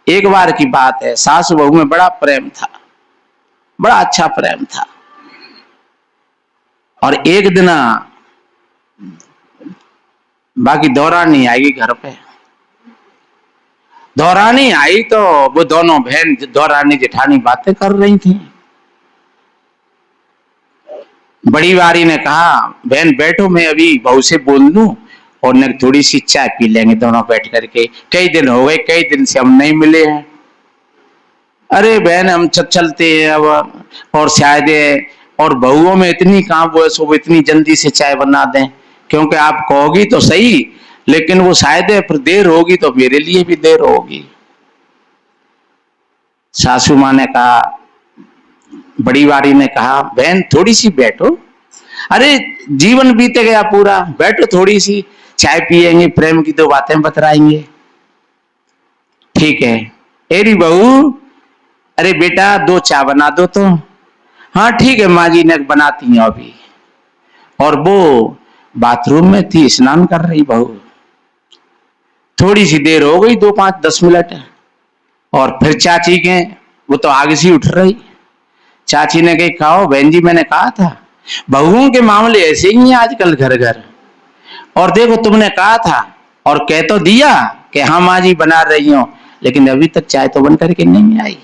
एक बार की बात है, सास बहू में बड़ा प्रेम था, बड़ा अच्छा प्रेम था। और एक दिन बाकी दौरानी आई घर पे। दौरानी आई तो वो दोनों बहन दौरानी जेठानी बातें कर रही थी। बड़ी वारी ने कहा, बहन बैठो, मैं अभी बहू से बोल लूं और न थोड़ी सी चाय पी लेंगे दोनों बैठ करके, कई दिन हो गए, कई दिन से हम नहीं मिले हैं। अरे बहन हम चलते हैं अब, और शायद और बहुओं में इतनी कहाँ वो इतनी जल्दी से चाय बना दें, क्योंकि आप कहोगी तो सही, लेकिन वो शायद फिर देर होगी तो मेरे लिए भी देर होगी। सासू माँ ने कहा, बड़ी वारी ने कहा, बहन थोड़ी सी बैठो, अरे जीवन बीते गया पूरा, बैठो थोड़ी सी चाय पिएंगे, प्रेम की दो बातें बतराएंगे। ठीक है। एरी बहू, अरे बेटा दो चाय बना दो तो। हाँ ठीक है माँ जी, ने बनाती हूँ अभी। और वो बाथरूम में थी, स्नान कर रही बहू। थोड़ी सी देर हो गई, 2-5-10 मिनट, और फिर चाची के, वो तो आगे से उठ रही। चाची ने कही, कहो बहन जी, मैंने कहा था बहुओं के मामले ऐसे ही हैं आजकल घर घर, और देखो तुमने कहा था और कह तो दिया कि हाँ माँ जी बना रही हूं, लेकिन अभी तक चाय तो बन करके नहीं आई।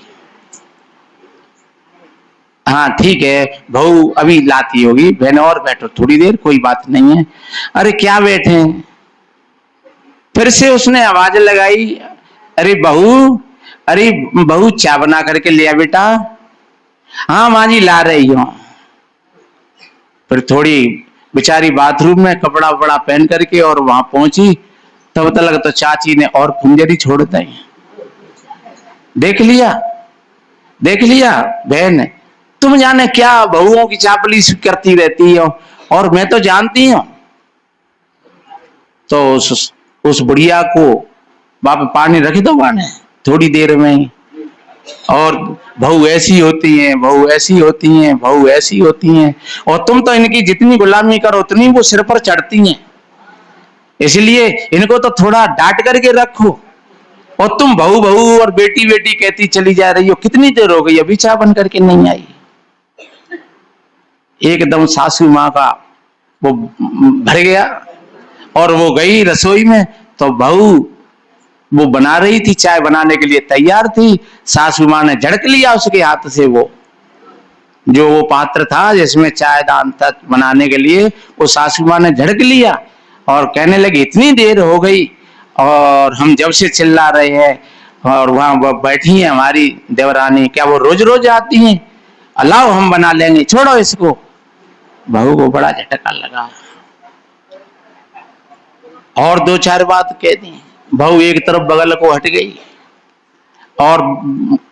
हाँ ठीक है बहू अभी लाती होगी, बहन और बैठो थोड़ी देर, कोई बात नहीं है। अरे क्या बैठे, फिर से उसने आवाज लगाई, अरे बहू, अरे बहू चाय बना करके लिया बेटा। हाँ माँ जी ला रही हूं। फिर थोड़ी बेचारी बाथरूम में कपड़ा वपड़ा पहन करके और वहां पहुंची, तब तक तो चाची ने और फुंजरी छोड़ दी। देख लिया, देख लिया बहन, तुम जाने क्या बहुओं की चापलीस करती रहती हो, और मैं तो जानती हूं। तो उस बुढ़िया को बाप पानी रख दो माने थोड़ी देर में, और बहू ऐसी होती हैं, बहू ऐसी होती हैं, बहू ऐसी होती हैं, और तुम तो इनकी जितनी गुलामी करो उतनी वो सिर पर चढ़ती हैं, इसलिए इनको तो थोड़ा डांट करके रखो। और तुम बहू बहू और बेटी बेटी कहती चली जा रही हो, कितनी देर हो गई अभी चाय बन करके नहीं आई। एकदम सासू माँ का वो भर गया, और वो गई रसोई में, तो बहू वो बना रही थी, चाय बनाने के लिए तैयार थी। सासू माँ ने झड़क लिया उसके हाथ से वो जो वो पात्र था जिसमें चाय दान तक बनाने के लिए, वो सासू माँ ने झड़क लिया और कहने लगी, इतनी देर हो गई और हम जब से चिल्ला रहे हैं, और वहां वो बैठी है हमारी देवरानी, क्या वो रोज रोज आती हैं? अलाओ हम बना लेंगे, छोड़ो इसको। बहू को बड़ा झटका लगा और 2-4 बात कह दी। बहू एक तरफ बगल को हट गई, और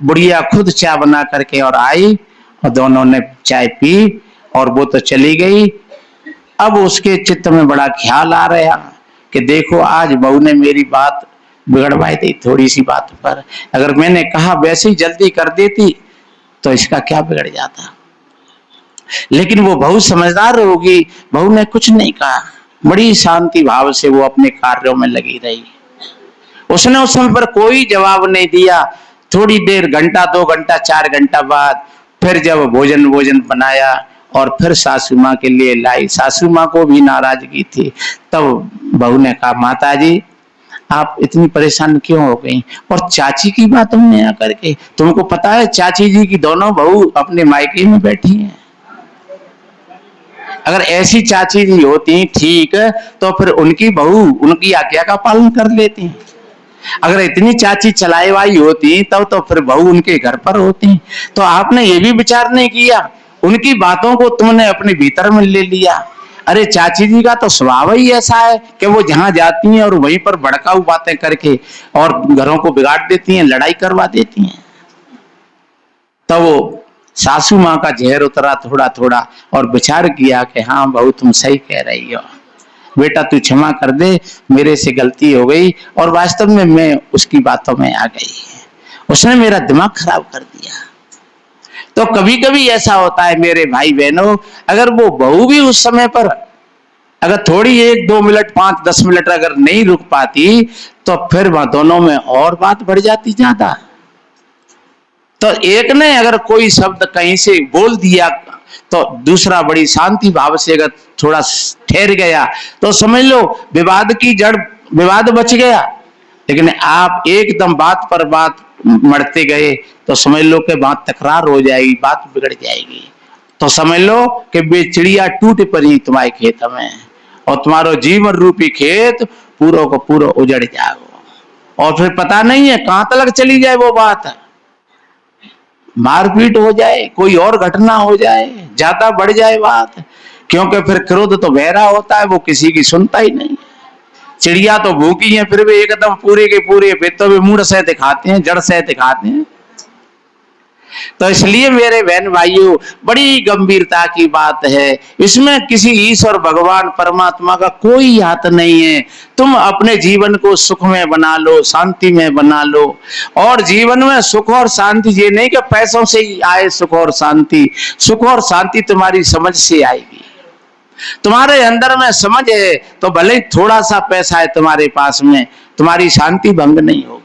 बुढ़िया खुद चाय बना करके और आई, और दोनों ने चाय पी और वो तो चली गई। अब उसके चित्त में बड़ा ख्याल आ रहा कि देखो आज बहू ने मेरी बात बिगड़वाई दी थोड़ी सी बात पर, अगर मैंने कहा वैसे ही जल्दी कर देती तो इसका क्या बिगड़ जाता। लेकिन वो बहू समझदार होगी, बहू ने कुछ नहीं कहा, बड़ी शांति भाव से वो अपने कार्यों में लगी रही। उसने उस समय पर कोई जवाब नहीं दिया। थोड़ी देर, घंटा 2 घंटा 4 घंटा बाद फिर जब भोजन बनाया और फिर सासू माँ के लिए लाई, सासू माँ को भी नाराजगी थी। तब बहू ने कहा, माता जी आप इतनी परेशान क्यों हो गई? और चाची की बात हमने आकर के, तुमको पता है चाची जी की दोनों बहू अपने मायके में बैठी हैं। अगर ऐसी चाची जी होती ठीक तो फिर उनकी बहू उनकी आज्ञा का पालन कर लेती। अगर इतनी चाची चलाएवाई होती तब तो फिर बहू उनके घर पर होती। तो आपने ये भी विचार नहीं किया, उनकी बातों को तुमने अपने भीतर में ले लिया। अरे चाची जी का तो स्वभाव ही ऐसा है कि वो जहां जाती हैं और वहीं पर भड़काऊ बातें करके और घरों को बिगाड़ देती हैं, लड़ाई करवा देती हैं। तब वो सासू माँ का जहर उतरा थोड़ा थोड़ा और विचार किया कि हाँ बहू तुम सही कह रही हो, बेटा तू क्षमा कर दे, मेरे से गलती हो गई। और वास्तव में मैं उसकी बातों में आ गई, उसने मेरा दिमाग खराब कर दिया। तो कभी कभी ऐसा होता है मेरे भाई बहनों, अगर वो बहू भी उस समय पर अगर थोड़ी 1-2 मिनट 5-10 मिनट अगर नहीं रुक पाती तो फिर वह दोनों में और बात बढ़ जाती ज्यादा। तो एक ने अगर कोई शब्द कहीं से बोल दिया तो दूसरा बड़ी शांति भाव से अगर थोड़ा ठहर गया तो समझ लो विवाद की जड़, विवाद बच गया। लेकिन आप एकदम बात पर बात मरते गए तो समझ लो कि बात तकरार हो जाएगी, बात बिगड़ जाएगी। तो समझ लो कि वे चिड़िया टूट पड़ी तुम्हारे खेत में और तुम्हारो जीवन रूपी खेत पूरा को पूरा उजड़ जाओ। और फिर पता नहीं है कहां तक चली जाए वो बात, मारपीट हो जाए, कोई और घटना हो जाए, ज्यादा बढ़ जाए बात। क्योंकि फिर क्रोध तो बहरा होता है, वो किसी की सुनता ही नहीं। चिड़िया तो भूखी है फिर भी एकदम पूरे के पूरे तो भी मूड से दिखाते हैं, जड़ से दिखाते हैं। तो इसलिए मेरे बहन भाइयों बड़ी गंभीरता की बात है, इसमें किसी ईश्वर भगवान परमात्मा का कोई हाथ नहीं है। तुम अपने जीवन को सुख में बना लो, शांति में बना लो। और जीवन में सुख और शांति ये नहीं कि पैसों से ही आए सुख और शांति, सुख और शांति तुम्हारी समझ से आएगी। तुम्हारे अंदर में समझ है तो भले थोड़ा सा पैसा है तुम्हारे पास में, तुम्हारी शांति भंग नहीं होगी।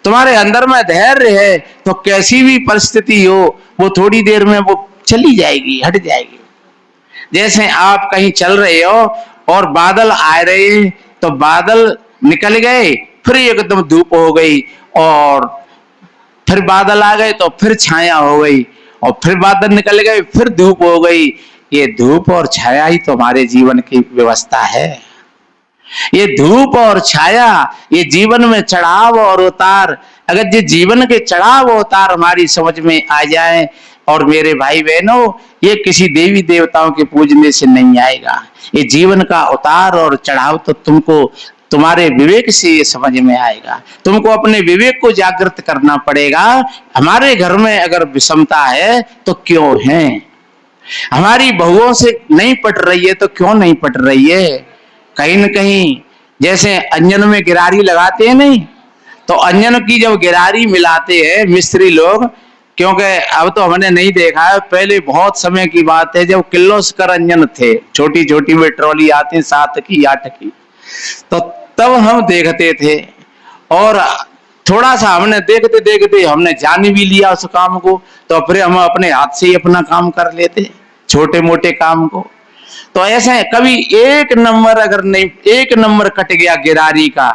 तुम्हारे अंदर में धैर्य है तो कैसी भी परिस्थिति हो वो थोड़ी देर में वो चली जाएगी, हट जाएगी। जैसे आप कहीं चल रहे हो और बादल आ रहे हैं तो बादल निकल गए, फिर एकदम धूप हो गई, और फिर बादल आ गए तो फिर छाया हो गई, और फिर बादल निकल गए फिर धूप हो गई। ये धूप और छाया ही तो हमारे जीवन की व्यवस्था है। ये धूप और छाया, ये जीवन में चढ़ाव और उतार, अगर ये जीवन के चढ़ाव उतार हमारी समझ में आ जाए, और मेरे भाई बहनों ये किसी देवी देवताओं के पूजने से नहीं आएगा। ये जीवन का उतार और चढ़ाव तो तुमको तुम्हारे विवेक से ये समझ में आएगा। तुमको अपने विवेक को जागृत करना पड़ेगा। हमारे घर में अगर विषमता है तो क्यों है, हमारी बहुओं से नहीं पट रही है तो क्यों नहीं पट रही है। कहीं न कहीं जैसे अंजन में गिरारी लगाते हैं नहीं, तो अंजन की जब गिरारी मिलाते हैं मिस्त्री लोग, क्योंकि अब तो हमने नहीं देखा है, पहले बहुत समय की बात है जब किर्लोस्कर अंजन थे, छोटी छोटी में ट्रॉली आती 7 की 8 की, तो तब हम देखते थे। और थोड़ा सा हमने देखते देखते हमने जान भी लिया उस काम को, तो फिर हम अपने हाथ से ही अपना काम कर लेते छोटे मोटे काम को। तो ऐसे कभी एक नंबर अगर नहीं, एक नंबर कट गया गिरारी का,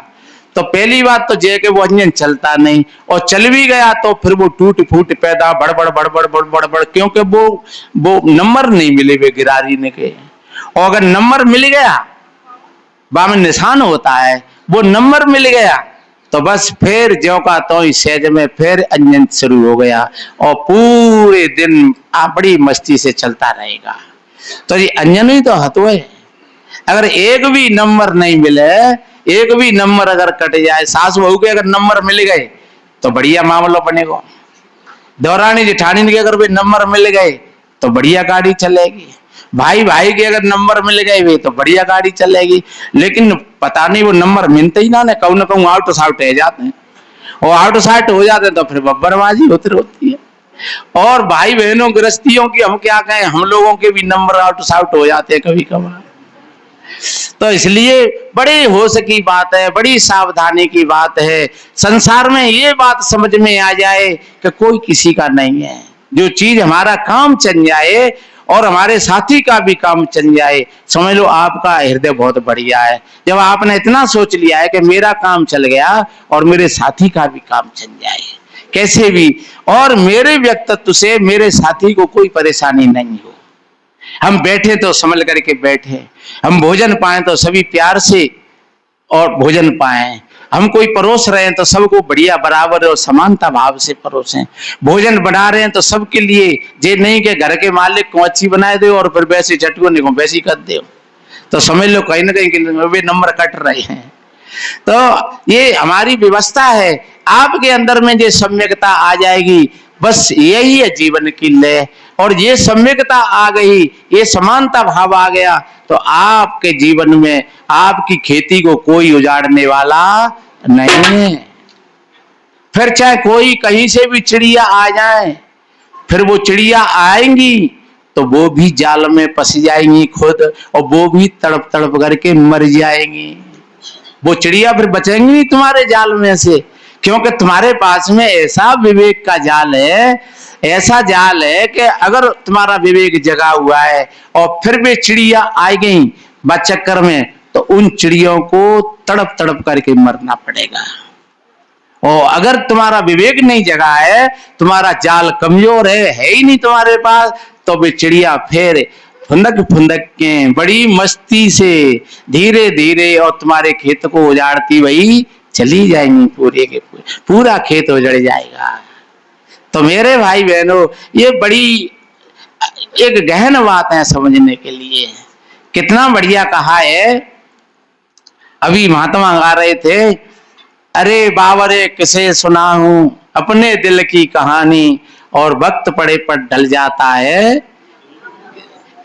तो पहली बात तो जे के वो इंजन चलता नहीं, और चल भी गया तो फिर वो टूट फूट पैदा बड़बड़ बड़बड़ बड़बड़ बड़, क्योंकि वो नंबर नहीं मिले वे गिरारी ने के। और अगर नंबर मिल गया, बाम निशान होता है, वो नंबर मिल गया तो बस फिर ज्यों का तो ही सहज में फिर इंजन शुरू हो गया, और पूरे दिन बड़ी मस्ती से चलता रहेगा। तो ये अंजन ही तो हतो है। अगर एक भी नंबर नहीं मिले, एक भी नंबर अगर कट जाए, सास बहू के अगर नंबर मिल गए तो बढ़िया मामला बनेगा। दौरानी जेठानी के अगर भी नंबर मिल गए तो बढ़िया गाड़ी चलेगी। भाई भाई के अगर नंबर मिल गए वे तो बढ़िया गाड़ी चलेगी। लेकिन पता नहीं वो नंबर मिलते ही ना कहूँ आउट साउट हो जाते हैं, और आउट साउट हो जाते हैं तो फिर बब्बरबाजी होती है। और भाई बहनों गृहस्थियों की हम क्या कहें, हम लोगों के भी नंबर आउट साउट हो जाते हैं कभी कभार। तो इसलिए बड़ी होश की बात है, बड़ी सावधानी की बात है। संसार में ये बात समझ में आ जाए कि कोई किसी का नहीं है। जो चीज हमारा काम चल जाए और हमारे साथी का भी काम चल जाए, समझ लो आपका हृदय बहुत बढ़िया है। जब आपने इतना सोच लिया है कि मेरा काम चल गया और मेरे साथी का भी काम चल जाए कैसे भी, और मेरे व्यक्तित्व से मेरे साथी को कोई परेशानी नहीं हो। हम बैठे तो संभल करके बैठे, हम भोजन पाए तो सभी प्यार से और भोजन पाए, हम कोई परोस रहे हैं तो सबको बढ़िया बराबर और समानता भाव से परोसें। भोजन बना रहे हैं तो सबके लिए ये नहीं कि घर के मालिक को अच्छी बनाए दो और फिर वैसे चटको नहीं वैसी कर दो, तो समझ लो कहीं ना कहीं वे नंबर कट रहे हैं। तो ये हमारी व्यवस्था है। आपके अंदर में जो सम्यकता आ जाएगी, बस यही है जीवन की लय। और ये सम्यकता आ गई, ये समानता भाव आ गया, तो आपके जीवन में आपकी खेती को कोई उजाड़ने वाला नहीं है। फिर चाहे कोई कहीं से भी चिड़िया आ जाए, फिर वो चिड़िया आएंगी तो वो भी जाल में फंस जाएंगी खुद, और वो भी तड़प तड़प करके मर जाएंगी। वो चिड़िया फिर बचेंगी नहीं तुम्हारे जाल में से, क्योंकि तुम्हारे पास में ऐसा विवेक का जाल है, ऐसा जाल है कि अगर तुम्हारा विवेक जगा हुआ है और फिर भी चिड़िया आ गई बचक्कर में, तो उन चिड़ियों को तड़प तड़प करके मरना पड़ेगा। और अगर तुम्हारा विवेक नहीं जगा है, तुम्हारा जाल कमजोर है ही नहीं तुम्हारे पास, तो वे चिड़िया फिर फुंदक फुंदक के बड़ी मस्ती से धीरे धीरे और तुम्हारे खेत को उजाड़ती वही चली जाएंगी, पूरे के पूरा खेत उजड़ जाएगा। तो मेरे भाई बहनों, ये बड़ी एक गहन बात है समझने के लिए। कितना बढ़िया कहा है, अभी महात्मा गा रहे थे, अरे बाबरे किसे सुनाऊं अपने दिल की कहानी, और वक्त पड़े पर ढल जाता है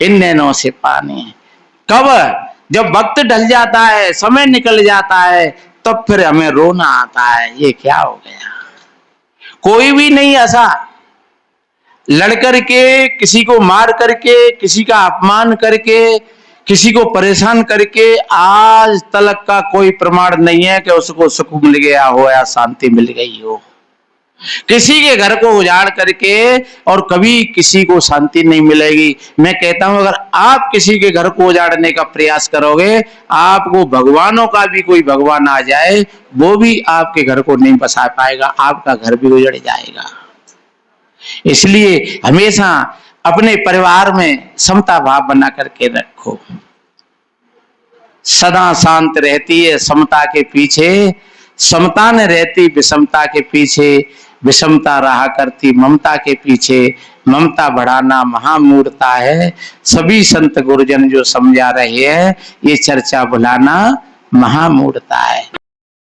इन नैनों से पानी। कब? जब वक्त ढल जाता है, समय निकल जाता है, तब फिर हमें रोना आता है, ये क्या हो गया। कोई भी नहीं ऐसा लड़ करके, किसी को मार करके, किसी का अपमान करके, किसी को परेशान करके आज तक का कोई प्रमाण नहीं है कि उसको सुख मिल गया हो या शांति मिल गई हो। किसी के घर को उजाड़ करके और कभी किसी को शांति नहीं मिलेगी। मैं कहता हूं, अगर आप किसी के घर को उजाड़ने का प्रयास करोगे, आपको भगवानों का भी कोई भगवान आ जाए, वो भी आपके घर को नहीं बसा पाएगा, आपका घर भी उजड़ जाएगा। इसलिए हमेशा अपने परिवार में समता भाव बना करके रखो। सदा शांत रहती है समता के पीछे, समता न रहती विषमता के पीछे, विषमता रहा करती ममता के पीछे, ममता बढ़ाना महामूर्खता है। सभी संत गुरुजन जो समझा रहे हैं, ये चर्चा भुलाना महामूर्खता है।